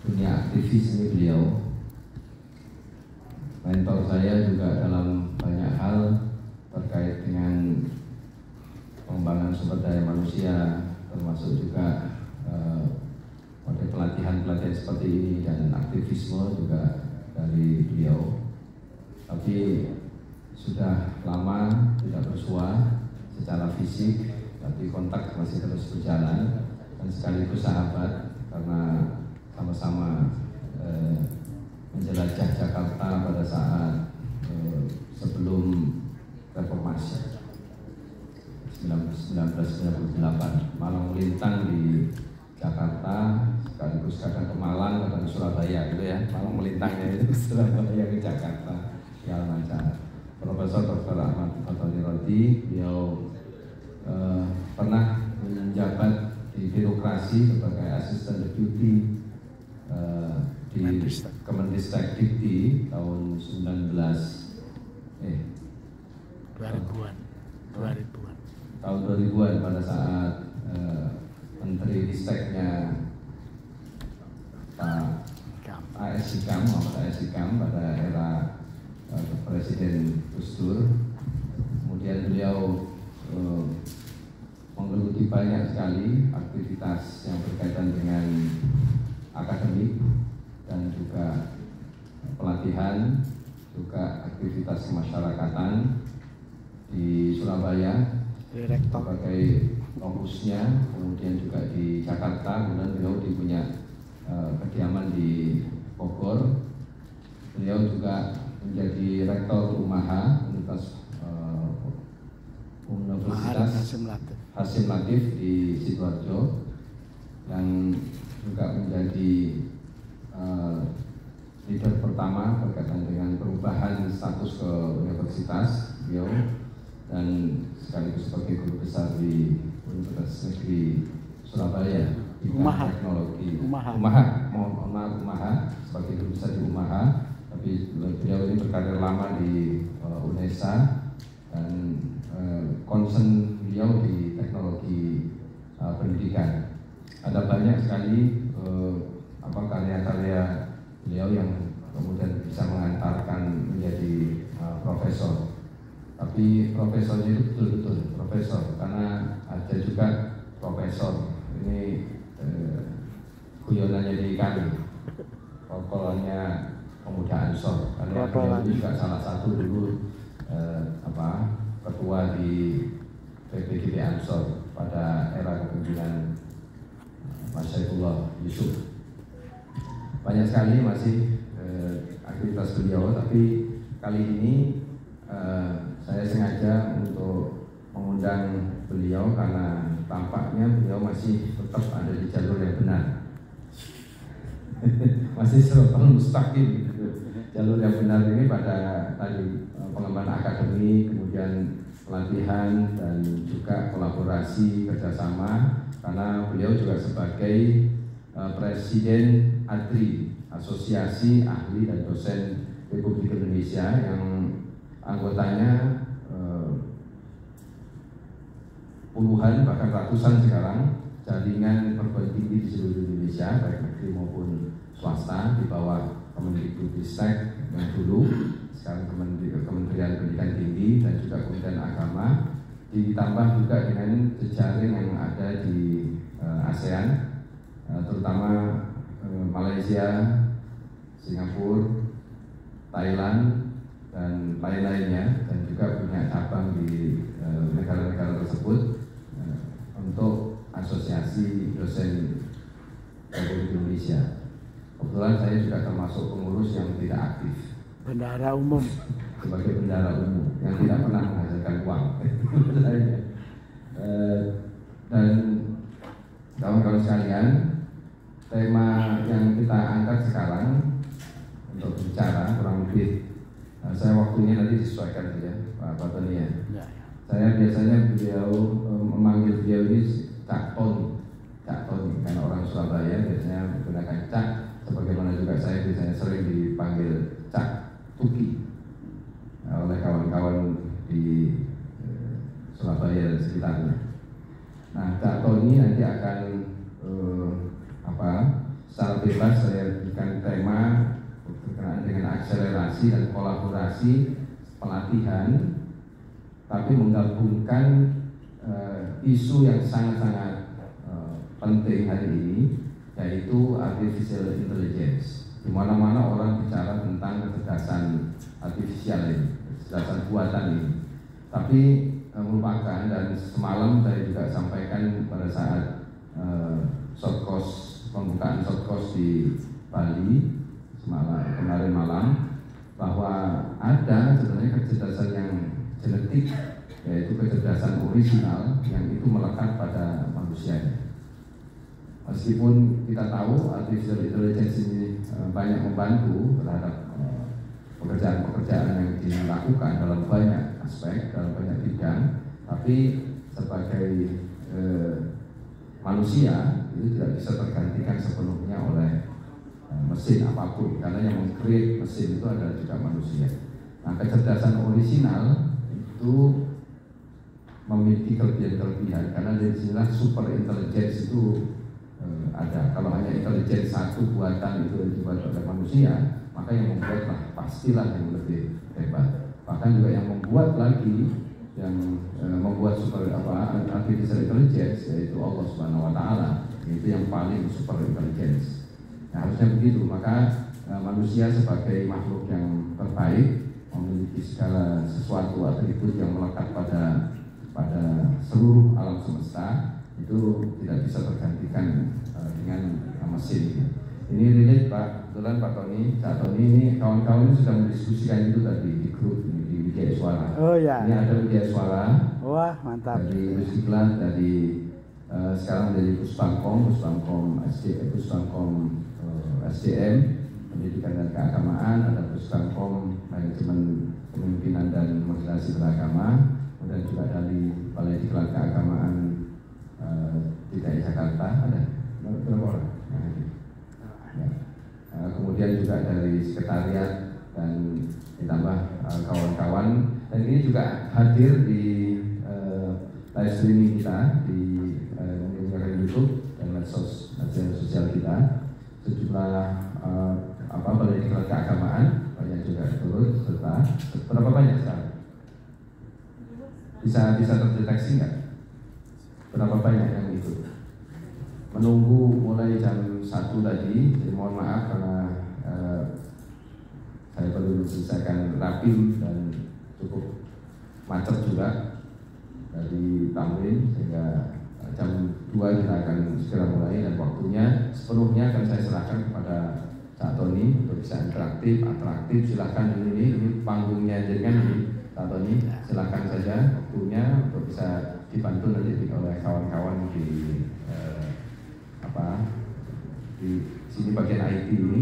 dunia aktivis ini beliau mentor saya juga dalam banyak hal terkait dengan pengembangan sumber daya manusia, termasuk juga pada pelatihan-pelatihan seperti ini dan aktivisme juga dari beliau. Tapi sudah lama tidak bersua secara fisik, tapi kontak masih terus berjalan dan sekaligus sahabat karena sama-sama menjelajah Jakarta pada saat sebelum reformasi 1998, malang melintang di Jakarta, sekaligus kadang ke Malang, kadang ke Surabaya gitu ya. Malang melintangnya itu Surabaya ke Jakarta, ya macam. Profesor Dr. Ahmad Fatoni Rodi, beliau pernah menjabat di birokrasi sebagai asisten deputi di Kemendikbud Dikti tahun 2000-an. Tahun 2000-an pada saat Menteri Risteknya Pak A.S. Hikam, Muhammad A.S. Hikam pada era Presiden Gus Dur. Kemudian beliau menggeluti banyak sekali aktivitas yang berkaitan dengan akademik dan juga pelatihan, juga aktivitas kemasyarakatan di Surabaya sebagai kampusnya, kemudian juga di Jakarta, kemudian beliau punya kediaman di Bogor. Beliau juga menjadi rektor Umaha, Universitas Hasim Latif di Sidoarjo, yang juga menjadi leader pertama berkaitan dengan perubahan status ke universitas beliau, dan sekaligus sebagai guru besar di Universitas Negeri Surabaya di teknologi Umaha sebagai guru besar di Umaha. Tapi beliau ini berkarir lama di UNESA dan concern beliau di teknologi pendidikan. Ada banyak sekali karya-karya beliau yang kemudian bisa mengantarkan menjadi profesor. Tapi profesornya itu betul-betul profesor, karena ada juga profesor ini guyonannya di kami, prokolonnya pemuda Ansor, karena beliau juga salah satu dulu ketua di PPGB Ansor pada era kepemimpinan Mas Saifullah Yusuf. Banyak sekali masih aktivitas beliau, tapi kali ini saya sengaja untuk mengundang beliau karena tampaknya beliau masih tetap ada di jalur yang benar. Masih serobang mustaqim gitu. Jalur yang benar ini pada tadi pengembangan akademi, kemudian pelatihan dan juga kolaborasi kerjasama, karena beliau juga sebagai Presiden ADRI, Asosiasi Ahli dan Dosen Republik Indonesia, yang anggotanya puluhan bahkan ratusan sekarang, jaringan perguruan tinggi di seluruh Indonesia baik negeri maupun swasta di bawah Kemendikbudristek yang dulu, sekarang Kementerian Pendidikan Tinggi dan juga Kementerian Agama, ditambah juga dengan jejaring yang ada di ASEAN, terutama Malaysia, Singapura, Thailand dan lain-lainnya, dan juga punya cabang di negara-negara tersebut untuk asosiasi dosen Republik Indonesia. Kebetulan saya juga termasuk pengurus yang tidak aktif, bendahara umum, sebagai bendahara umum yang tidak pernah menghasilkan uang. Dan kawan-kawan sekalian, tema yang kita angkat sekarang untuk bicara kurang lebih, saya waktunya nanti disesuaikan ya Pak Fatoni ya. Saya biasanya memanggil beliau ini Cak Tony, karena orang Surabaya biasanya menggunakan Cak, sebagaimana juga saya biasanya sering dipanggil Cak Tuki oleh kawan-kawan di Surabaya dan sekitarnya. Nah, Cak Tony nanti akan secara bebas saya dengan akselerasi dan kolaborasi pelatihan, tapi menggabungkan isu yang sangat-sangat penting hari ini, yaitu artificial intelligence. Di mana-mana orang bicara tentang kecerdasan artifisial ini, kecerdasan buatan ini. Tapi merupakan, dan semalam saya juga sampaikan pada saat pembukaan short course di Bali kemarin malam, bahwa ada sebenarnya kecerdasan yang genetik, yaitu kecerdasan orisinal yang itu melekat pada manusia. Meskipun kita tahu artificial intelligence ini banyak membantu terhadap pekerjaan-pekerjaan yang dilakukan dalam banyak aspek, dalam banyak bidang, tapi sebagai manusia itu tidak bisa tergantikan sepenuhnya oleh mesin apapun, karena yang meng-create mesin itu adalah juga manusia. Nah, kecerdasan orisinal itu memiliki kelebihan-kelebihan, karena dari sinilah super intelligence itu ada. Kalau hanya intelijen satu buatan itu dibuat oleh manusia, maka yang membuatlah pastilah yang lebih hebat. Bahkan juga yang membuat lagi, yang membuat artificial intelligence, yaitu Allah Subhanahu Wa Taala, itu yang paling super intelligence. Nah, harusnya begitu. Maka manusia sebagai makhluk yang terbaik memiliki segala sesuatu atribut yang melekat pada seluruh alam semesta, itu tidak bisa tergantikan dengan mesin. Ini relate Pak, kebetulan Pak Tony, Cak Tony ini kawan-kawan ini sudah mendiskusikan itu tadi di grup ini, di Wijaya Suara. Oh ya. Ini ada Wijaya Suara. Wah, mantap. Dari Istiqlal, dari sekarang dari Pusbangkom SDM, Pendidikan dan Keagamaan, ada Pusbangkom Manajemen Kepemimpinan dan Moderasi Beragama, kemudian juga dari Balai Diklat Keagamaan DKI Jakarta, ada berapa orang? Ya. Kemudian juga dari sekretariat dan ditambah kawan-kawan, dan ini juga hadir di live streaming kita di YouTube dan medsos sosial kita. Sejumlah Balai Diklat Keagamaan banyak juga turut serta. Berapa banyak sekarang? Bisa terdeteksi nggak? Berapa banyak yang ikut? Menunggu mulai jam 1 tadi, jadi mohon maaf karena saya perlu selesaikan rapi dan cukup macet juga dari Tamrin, sehingga jam 2 kita akan segera mulai, dan waktunya sepenuhnya akan saya serahkan kepada Cak Tony untuk bisa interaktif, atraktif. Silahkan ini panggungnya jenengan ini, Cak Tony, silahkan saja waktunya untuk bisa dibantu nanti oleh kawan-kawan di sini bagian IT ini.